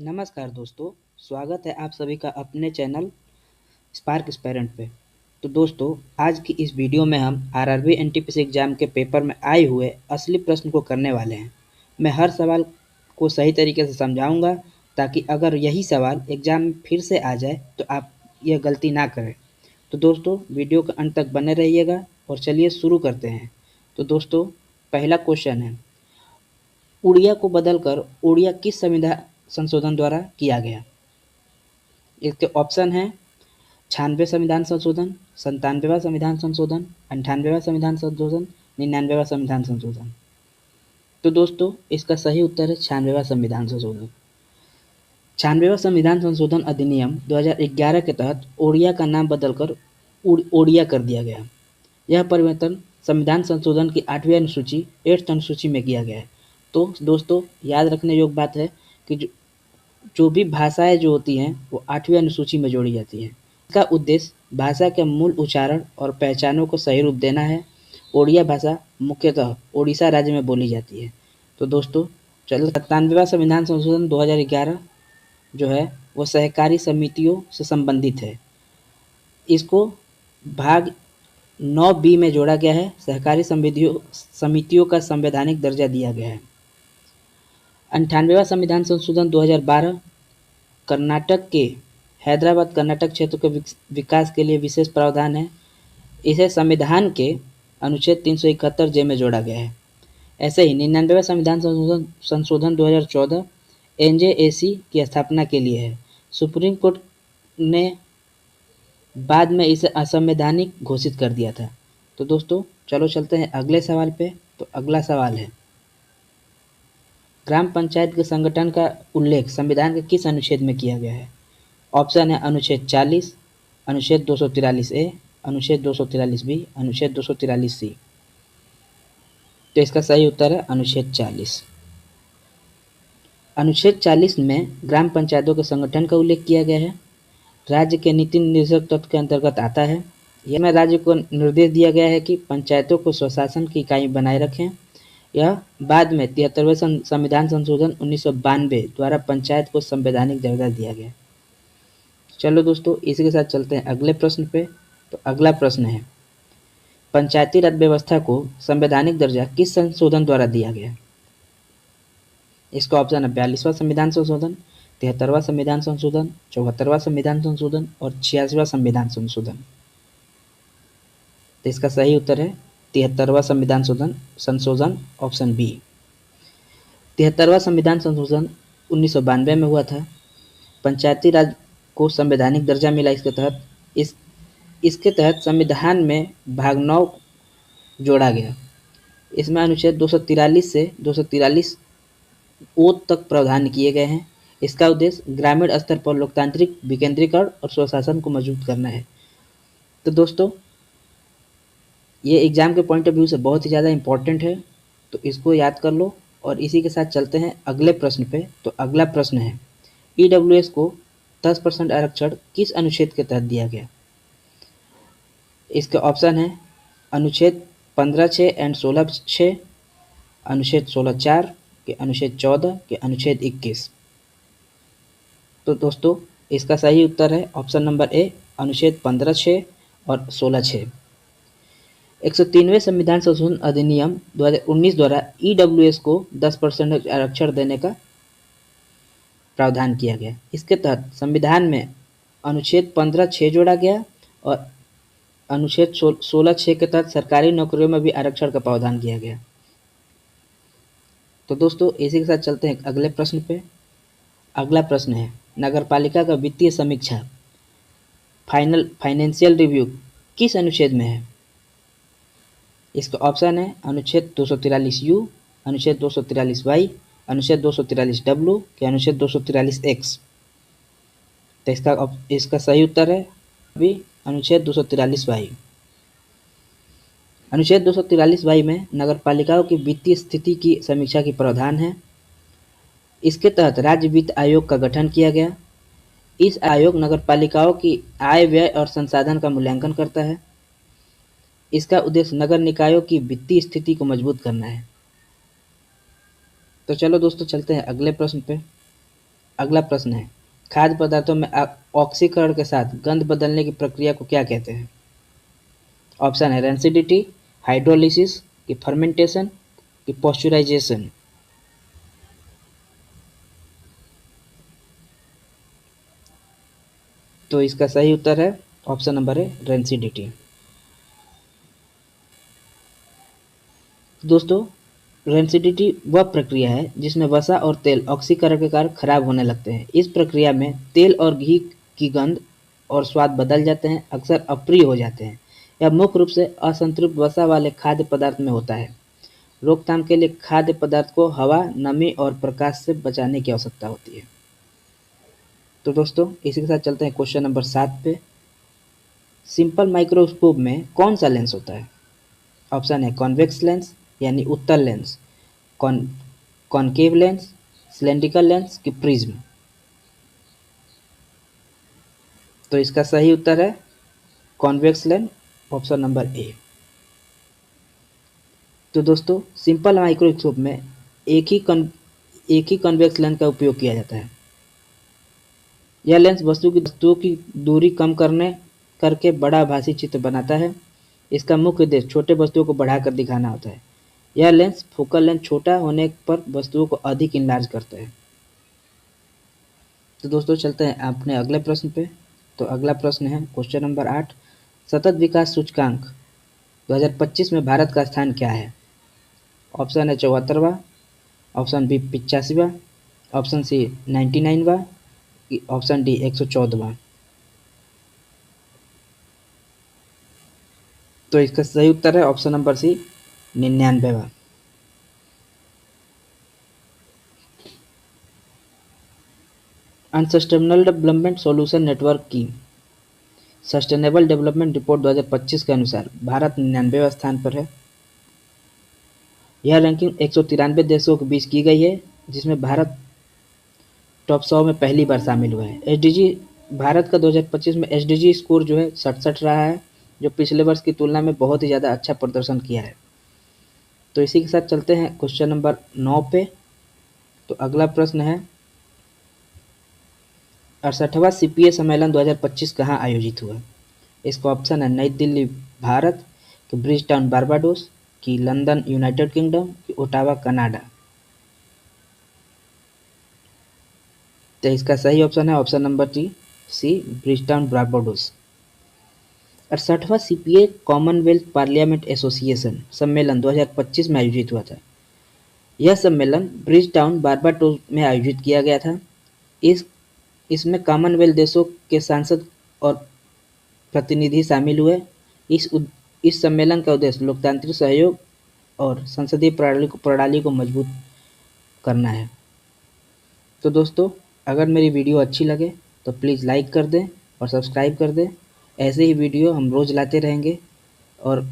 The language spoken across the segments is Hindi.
नमस्कार दोस्तों, स्वागत है आप सभी का अपने चैनल स्पार्क एस्पायरेंट पे। तो दोस्तों, आज की इस वीडियो में हम आरआरबी एनटीपीसी एग्ज़ाम के पेपर में आए हुए असली प्रश्न को करने वाले हैं। मैं हर सवाल को सही तरीके से समझाऊंगा ताकि अगर यही सवाल एग्ज़ाम में फिर से आ जाए तो आप यह गलती ना करें। तो दोस्तों, वीडियो के अंत तक बने रहिएगा और चलिए शुरू करते हैं। तो दोस्तों, पहला क्वेश्चन है, उड़िया को बदलकर ओडिया किस संविधान संशोधन द्वारा किया गया? इसके ऑप्शन हैं 96वां संविधान संशोधन, 97वां संविधान संशोधन, 98वां संविधान संशोधन, 99वां संविधान संशोधन। तो दोस्तों, इसका सही उत्तर है 96वां संविधान संशोधन। 96वां संविधान संशोधन अधिनियम 2011 के तहत ओडिया का नाम बदलकर ओडिया कर दिया गया। यह परिवर्तन संविधान संशोधन की 8वीं अनुसूची 8th अनुसूची में किया गया है। तो दोस्तों, याद रखने योग्य बात है कि जो भी भाषाएं जो होती हैं वो 8वीं अनुसूची में जोड़ी जाती हैं। इसका उद्देश्य भाषा के मूल उच्चारण और पहचानों को सही रूप देना है। ओडिया भाषा मुख्यतः ओडिशा राज्य में बोली जाती है। तो दोस्तों, चलो 97वां संविधान संशोधन 2011 जो है वो सहकारी समितियों से संबंधित है। इसको भाग 9B में जोड़ा गया है। सहकारी समितियों का संवैधानिक दर्जा दिया गया है। 98वां संविधान संशोधन 2012 कर्नाटक के हैदराबाद कर्नाटक क्षेत्र के विकास के लिए विशेष प्रावधान है। इसे संविधान के अनुच्छेद 371 में जोड़ा गया है। ऐसे ही 99वां संविधान संशोधन 2014 एनजेएसी की स्थापना के लिए है। सुप्रीम कोर्ट ने बाद में इसे असंवैधानिक घोषित कर दिया था। तो दोस्तों, चलो चलते हैं अगले सवाल पे। तो अगला सवाल है, ग्राम पंचायत के संगठन का उल्लेख संविधान के किस अनुच्छेद में किया गया है? ऑप्शन है अनुच्छेद 40, अनुच्छेद 243A, अनुच्छेद 243B, अनुच्छेद 243C। तो इसका सही उत्तर है अनुच्छेद 40। अनुच्छेद 40 में ग्राम पंचायतों के संगठन का उल्लेख किया गया है। राज्य के नीति निर्देशक तत्व के अंतर्गत आता है। यह में राज्य को निर्देश दिया गया है कि पंचायतों को स्वशासन की इकाई बनाए रखें। यह बाद में 73वें संविधान संशोधन 1992 द्वारा पंचायत को संवैधानिक दर्जा दिया गया। चलो दोस्तों, इसी के साथ चलते हैं अगले प्रश्न पे। तो अगला प्रश्न है, पंचायती राज व्यवस्था को संवैधानिक दर्जा किस संशोधन द्वारा दिया गया? इसका ऑप्शन है 42वां संविधान संशोधन, 73वां संविधान संशोधन, 74वां संविधान संशोधन और 86वां संविधान संशोधन। तो इसका सही उत्तर है 73वां संविधान संशोधन ऑप्शन बी। 73वां संविधान संशोधन 1992 में हुआ था। पंचायती राज को संवैधानिक दर्जा मिला। इसके तहत संविधान में भाग 9 जोड़ा गया। इसमें अनुच्छेद 243 से 243 ओ तक प्रावधान किए गए हैं। इसका उद्देश्य ग्रामीण स्तर पर लोकतांत्रिक विकेंद्रीकरण और स्वशासन को मजबूत करना है। तो दोस्तों, ये एग्जाम के पॉइंट ऑफ व्यू से बहुत ही ज़्यादा इम्पोर्टेंट है, तो इसको याद कर लो। और इसी के साथ चलते हैं अगले प्रश्न पे। तो अगला प्रश्न है, ईडब्ल्यूएस को 10% आरक्षण किस अनुच्छेद के तहत दिया गया? इसके ऑप्शन है अनुच्छेद 15(6) एंड 16(6), अनुच्छेद 16(4) के, अनुच्छेद 14 के, अनुच्छेद 21। तो दोस्तों, इसका सही उत्तर है ऑप्शन नंबर ए, अनुच्छेद 15(6) और 16(6). 103वें संविधान संशोधन अधिनियम 2019 द्वारा ईडब्ल्यूएस को 10% आरक्षण देने का प्रावधान किया गया। इसके तहत संविधान में अनुच्छेद 15(6) जोड़ा गया और अनुच्छेद 16(6) के तहत सरकारी नौकरियों में भी आरक्षण का प्रावधान किया गया। तो दोस्तों, इसी के साथ चलते हैं अगले प्रश्न पे। अगला प्रश्न है, नगरपालिका का वित्तीय समीक्षा फाइनेंशियल रिव्यू किस अनुच्छेद में है? इसका ऑप्शन है अनुच्छेद 243U, अनुच्छेद 243Y, अनुच्छेद 243W के, अनुच्छेद 243X। तो इसका सही उत्तर है अभी अनुच्छेद 243Y। अनुच्छेद 243Y में नगरपालिकाओं की वित्तीय स्थिति की समीक्षा की प्रावधान है। इसके तहत राज्य वित्त आयोग का गठन किया गया। इस आयोग नगरपालिकाओं की आय, व्यय और संसाधन का मूल्यांकन करता है। इसका उद्देश्य नगर निकायों की वित्तीय स्थिति को मजबूत करना है। तो चलो दोस्तों, चलते हैं अगले प्रश्न पे। अगला प्रश्न है, खाद्य पदार्थों में ऑक्सीकरण के साथ गंध बदलने की प्रक्रिया को क्या कहते हैं? ऑप्शन है रेंसिडिटी, हाइड्रोलिसिस, की फर्मेंटेशन, की पॉस्चराइजेशन। तो इसका सही उत्तर है ऑप्शन नंबर है रेंसिडिटी। दोस्तों, रेंसिडिटी वह प्रक्रिया है जिसमें वसा और तेल ऑक्सीकरण के कारण खराब होने लगते हैं। इस प्रक्रिया में तेल और घी की गंध और स्वाद बदल जाते हैं, अक्सर अप्रिय हो जाते हैं। यह मुख्य रूप से असंतृप्त वसा वाले खाद्य पदार्थ में होता है। रोकथाम के लिए खाद्य पदार्थ को हवा, नमी और प्रकाश से बचाने की आवश्यकता होती है। तो दोस्तों, इसी के साथ चलते हैं क्वेश्चन नंबर 7 पे। सिंपल माइक्रोस्कोप में कौन सा लेंस होता है? ऑप्शन है कॉन्वेक्स लेंस यानी उत्तल lens, concave lens, cylindrical lens की प्रिज्म। तो इसका सही उत्तर है convex lens, option number A. तो दोस्तों, सिंपल माइक्रोस्कोप में एक ही कॉन्वेक्स लेंस का उपयोग किया जाता है। यह लेंस वस्तुओं की दूरी कम करके बड़ा आभासी चित्र बनाता है। इसका मुख्य उद्देश्य छोटे वस्तुओं को बढ़ाकर दिखाना होता है। यह लेंस फोकल लेंथ छोटा होने पर वस्तुओं को अधिक इनलार्ज करता है। तो दोस्तों, चलते हैं अपने अगले प्रश्न पे। तो अगला प्रश्न है क्वेश्चन नंबर 8, सतत विकास सूचकांक 2025 में भारत का स्थान क्या है? ऑप्शन है 74वां, ऑप्शन बी 85वां, ऑप्शन सी 99वां, ऑप्शन डी 114वां। तो इसका सही उत्तर है ऑप्शन नंबर सी 99वां। अनसस्टेनेबल डेवलपमेंट सॉल्यूशन नेटवर्क की सस्टेनेबल डेवलपमेंट रिपोर्ट 2025 के अनुसार भारत 99वें स्थान पर है। यह रैंकिंग 193 देशों के बीच की गई है, जिसमें भारत टॉप 100 में पहली बार शामिल हुआ है। एसडीजी भारत का 2025 में एसडीजी स्कोर जो है 67 रहा है, जो पिछले वर्ष की तुलना में बहुत ही ज़्यादा अच्छा प्रदर्शन किया है। तो इसी के साथ चलते हैं क्वेश्चन नंबर 9 पे। तो अगला प्रश्न है, 68वां सीपीए सम्मेलन 2025 कहाँ आयोजित हुआ? इसका ऑप्शन है नई दिल्ली भारत, कि ब्रिजटाउन बारबाडोस, कि लंदन यूनाइटेड किंगडम, कि ओटावा कनाडा। तो इसका सही ऑप्शन है option number C Bridgetown Barbados. 68वां सीपीए कॉमनवेल्थ पार्लियामेंट एसोसिएशन सम्मेलन 2025 में आयोजित हुआ था। यह सम्मेलन ब्रिजटाउन बारबाडोस में आयोजित किया गया था। इसमें कॉमनवेल्थ देशों के सांसद और प्रतिनिधि शामिल हुए। इस सम्मेलन का उद्देश्य लोकतांत्रिक सहयोग और संसदीय प्रणाली को मजबूत करना है। तो दोस्तों, अगर मेरी वीडियो अच्छी लगे तो प्लीज़ लाइक कर दें और सब्सक्राइब कर दें। ऐसे ही वीडियो हम रोज़ लाते रहेंगे और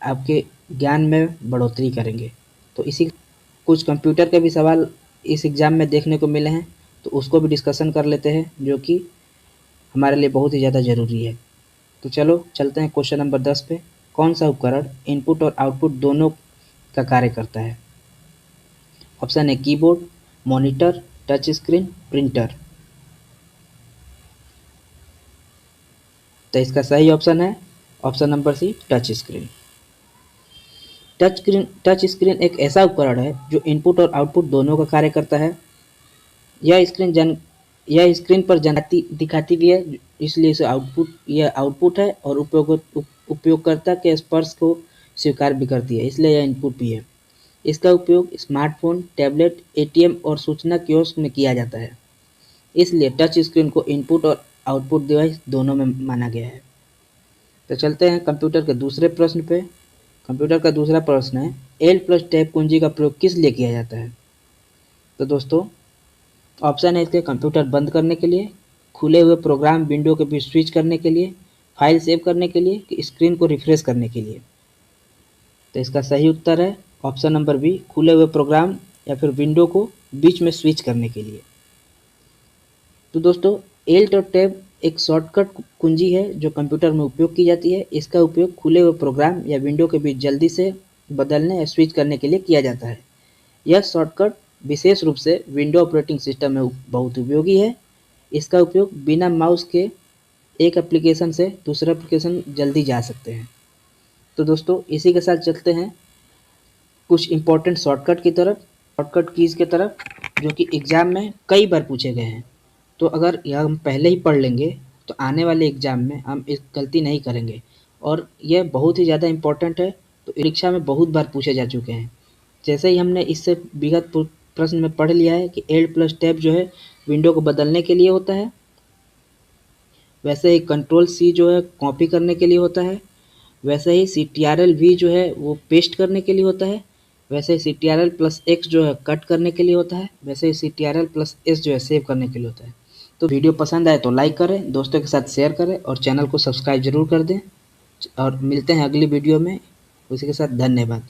आपके ज्ञान में बढ़ोतरी करेंगे। तो इसी कुछ कंप्यूटर के भी सवाल इस एग्ज़ाम में देखने को मिले हैं, तो उसको भी डिस्कशन कर लेते हैं, जो कि हमारे लिए बहुत ही ज़्यादा ज़रूरी है। तो चलो चलते हैं क्वेश्चन नंबर 10 पे। कौन सा उपकरण इनपुट और आउटपुट दोनों का कार्य करता है? ऑप्शन है keyboard, monitor, touch screen, printer. तो इसका सही ऑप्शन है option number C touch screen. Touch screen एक ऐसा उपकरण है जो इनपुट और आउटपुट दोनों का कार्य करता है। यह स्क्रीन पर जानकारी दिखाती भी है, इसलिए इसे आउटपुट है, और उपयोगकर्ता के स्पर्श को स्वीकार भी करती है, इसलिए यह इनपुट भी है। इसका उपयोग स्मार्टफोन, टैबलेट, एटीएम और सूचना कियोस्क में किया जाता है। इसलिए टच स्क्रीन को इनपुट और आउटपुट डिवाइस दोनों में माना गया है। तो चलते हैं कंप्यूटर के दूसरे प्रश्न पे। कंप्यूटर का दूसरा प्रश्न है, L+ टैब कुंजी का प्रयोग किस लिए किया जाता है? तो दोस्तों, ऑप्शन है इसके कंप्यूटर बंद करने के लिए, खुले हुए प्रोग्राम विंडो के बीच स्विच करने के लिए, फाइल सेव करने के लिए, कि स्क्रीन को रिफ्रेश करने के लिए। तो इसका सही उत्तर है ऑप्शन नंबर बी, खुले हुए प्रोग्राम या फिर विंडो को बीच में स्विच करने के लिए। तो दोस्तों, L.टैब एक शॉर्टकट कुंजी है जो कंप्यूटर में उपयोग की जाती है। इसका उपयोग खुले हुए प्रोग्राम या विंडो के बीच जल्दी से बदलने या स्विच करने के लिए किया जाता है। यह शॉर्टकट विशेष रूप से विंडो ऑपरेटिंग सिस्टम में बहुत उपयोगी है। इसका उपयोग बिना माउस के एक एप्लीकेशन से दूसरा एप्लीकेशन जल्दी जा सकते हैं। तो दोस्तों इसी के साथ चलते हैं कुछ इम्पोर्टेंट शॉर्टकट की तरफ, शॉर्टकट कीज़ की तरफ, जो कि एग्ज़ाम में कई बार पूछे गए हैं। तो अगर यह हम पहले ही पढ़ लेंगे तो आने वाले एग्ज़ाम में हम इस गलती नहीं करेंगे और यह बहुत ही ज़्यादा इम्पोर्टेंट है। तो परीक्षा में बहुत बार पूछे जा चुके हैं। जैसे ही हमने इससे विगत प्रश्न में पढ़ लिया है कि एल्ट प्लस टैब जो है विंडो को बदलने के लिए होता है, वैसे ही कंट्रोल सी जो है कॉपी करने के लिए होता है, वैसे ही CTRL-V जो है वो पेस्ट करने के लिए होता है, वैसे ही CTRL+X जो है कट करने के लिए होता है, वैसे ही CTRL+S जो है सेव करने के लिए होता है। तो वीडियो पसंद आए तो लाइक करें, दोस्तों के साथ शेयर करें और चैनल को सब्सक्राइब जरूर कर दें और मिलते हैं अगली वीडियो में। उसी के साथ धन्यवाद।